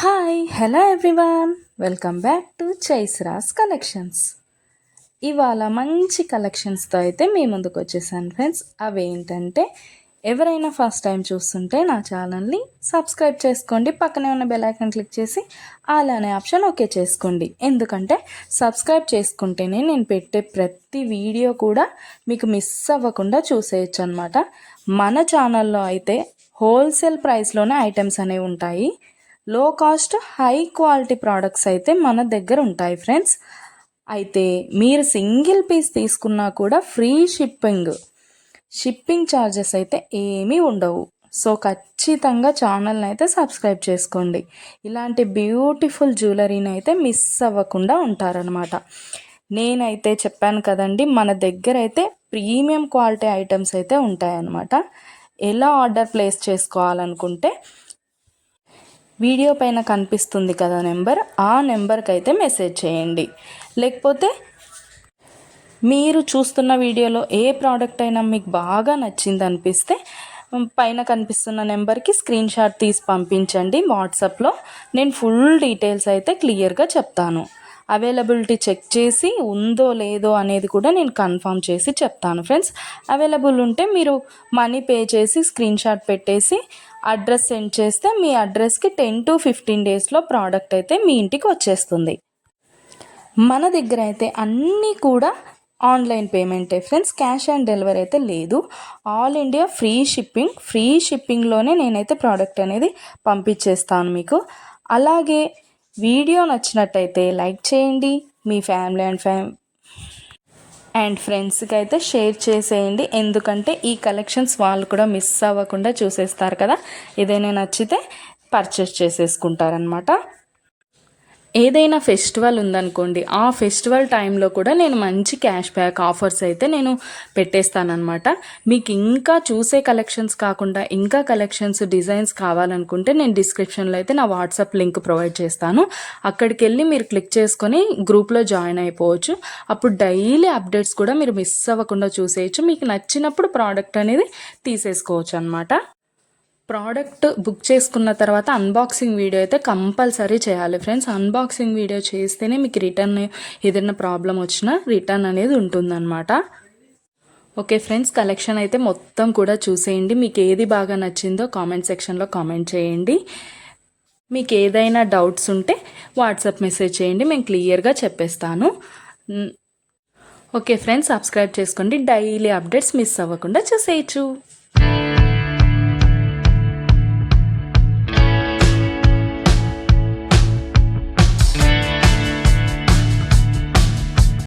Hi hello everyone, welcome back to చైస్రాస్ collections. ఇవాళ మంచి కలెక్షన్స్తో అయితే మీ ముందుకు వచ్చేసాను ఫ్రెండ్స్. అవేంటంటే ఎవరైనా ఫస్ట్ టైం చూస్తుంటే నా ఛానల్ని సబ్స్క్రైబ్ చేసుకోండి, పక్కనే ఉన్న బెల్ ఐకాన్ క్లిక్ చేసి ఆల్ అనే ఆప్షన్ ఓకే చేసుకోండి. ఎందుకంటే సబ్స్క్రైబ్ చేసుకుంటేనే నేను పెట్టే ప్రతి వీడియో కూడా మీకు మిస్ అవ్వకుండా చూసేయచ్చు అనమాట. మన ఛానల్లో అయితే హోల్సేల్ ప్రైస్లోనే ఐటమ్స్ అనేవి ఉంటాయి. లో కాస్ట్ హై క్వాలిటీ ప్రోడక్ట్స్ అయితే మన దగ్గర ఉంటాయి ఫ్రెండ్స్. అయితే మీరు సింగిల్ పీస్ తీసుకున్నా కూడా ఫ్రీ షిప్పింగ్ ఛార్జెస్ అయితే ఏమీ ఉండవు. సో ఖచ్చితంగా ఛానల్ని అయితే సబ్స్క్రైబ్ చేసుకోండి. ఇలాంటి బ్యూటిఫుల్ జ్యువెలరీని అయితే మిస్ అవ్వకుండా ఉంటారనమాట. నేనైతే చెప్పాను కదండి, మన దగ్గర అయితే ప్రీమియం క్వాలిటీ ఐటమ్స్ అయితే ఉంటాయన్నమాట. ఎలా ఆర్డర్ ప్లేస్ చేసుకోవాలనుకుంటే వీడియో పైన కనిపిస్తుంది కదా నెంబర్, ఆ నెంబర్కి అయితే మెసేజ్ చేయండి. లేకపోతే మీరు చూస్తున్న వీడియోలో ఏ ప్రోడక్ట్ అయినా మీకు బాగా నచ్చింది అనిపిస్తే పైన కనిపిస్తున్న నెంబర్కి స్క్రీన్ షాట్ తీసి పంపించండి వాట్సాప్లో. నేను ఫుల్ డీటెయిల్స్ అయితే క్లియర్గా చెప్తాను. అవైలబిలిటీ చెక్ చేసి ఉందో లేదో అనేది కూడా నేను కన్ఫర్మ్ చేసి చెప్తాను ఫ్రెండ్స్. అవైలబుల్ ఉంటే మీరు మనీ పే చేసి స్క్రీన్ షాట్ పెట్టేసి అడ్రస్ సెండ్ చేస్తే మీ అడ్రస్కి 10 to 15 డేస్లో ప్రోడక్ట్ అయితే మీ ఇంటికి వచ్చేస్తుంది. మన దగ్గర అయితే అన్నీ కూడా ఆన్లైన్ పేమెంటే ఫ్రెండ్స్, క్యాష్ ఆన్ డెలివరీ అయితే లేదు. ఆల్ ఇండియా ఫ్రీ షిప్పింగ్లోనే నేనైతే ప్రోడక్ట్ అనేది పంపించేస్తాను మీకు. అలాగే వీడియో నచ్చినట్టయితే లైక్ చేయండి, మీ ఫ్యామిలీ అండ్ ఫ్రెండ్స్కి అయితే షేర్ చేసేయండి. ఎందుకంటే ఈ కలెక్షన్స్ వాళ్ళు కూడా మిస్ అవ్వకుండా చూసేస్తారు కదా, ఏదైనా నచ్చితే పర్చేస్ చేసేసుకుంటారనమాట. ఏదైనా ఫెస్టివల్ ఉందనుకోండి, ఆ ఫెస్టివల్ టైంలో కూడా నేను మంచి క్యాష్ బ్యాక్ ఆఫర్స్ అయితే నేను పెట్టేస్తానమాట. మీకు ఇంకా చూసే కలెక్షన్స్ కాకుండా ఇంకా కలెక్షన్స్ డిజైన్స్ కావాలనుకుంటే నేను డిస్క్రిప్షన్లో అయితే నా వాట్సాప్ లింక్ ప్రొవైడ్ చేస్తాను. అక్కడికి వెళ్ళి మీరు క్లిక్ చేసుకొని గ్రూప్లో జాయిన్ అయిపోవచ్చు. అప్పుడు డైలీ అప్డేట్స్ కూడా మీరు మిస్ అవ్వకుండా చూసేయచ్చు. మీకు నచ్చినప్పుడు ప్రోడక్ట్ అనేది తీసేసుకోవచ్చు అనమాట. ప్రోడక్ట్ బుక్ చేసుకున్న తర్వాత అన్బాక్సింగ్ వీడియో అయితే కంపల్సరీ చేయాలి ఫ్రెండ్స్. అన్బాక్సింగ్ వీడియో చేస్తేనే మీకు రిటర్న్ ఏదైనా ప్రాబ్లం వచ్చినా రిటర్న్ అనేది ఉంటుందన్నమాట. ఓకే ఫ్రెండ్స్, కలెక్షన్ అయితే మొత్తం కూడా చూసేయండి. మీకు ఏది బాగా నచ్చిందో కామెంట్ సెక్షన్లో కామెంట్ చేయండి. మీకు ఏదైనా డౌట్స్ ఉంటే వాట్సాప్ మెసేజ్ చేయండి, మేము క్లియర్గా చెప్పేస్తాను. ఓకే ఫ్రెండ్స్, సబ్స్క్రైబ్ చేసుకోండి, డైలీ అప్డేట్స్ మిస్ అవ్వకుండా చూసేయచ్చు.